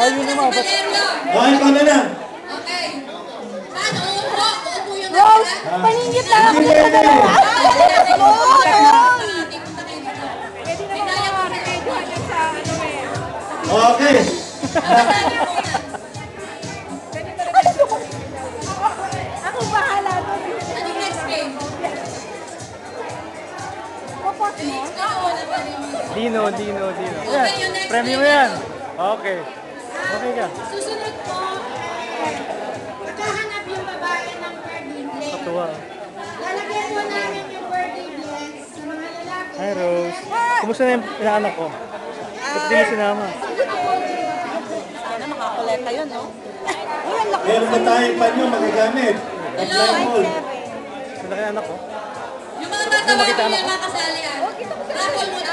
Ayun naman. Okay, ikaw na lang. Okay. Paano? Uupo yung Rose, paningit lang ako sa dalawa. Okay. Ako bahala doon. Anong next game? Popot mo? Oo, Dino. Okay, yung next Premium game. yan. Okay. Okay ka. Susunod po, maghahanap yung babae ng birthday blend. Katuwa. Lalagyan po namin yung birthday blend sa mga lalaki. Hi, Rose. Kumusta na yung inaanak ko? Ba't di mo sinama? Sana makakolekta yun, no? Uy, ang laki. Meron na tayong panyo magagamit. Hello. Saan na kaya anak ko? Yung mga tatawagan yung mga kasali. Raffle mo na.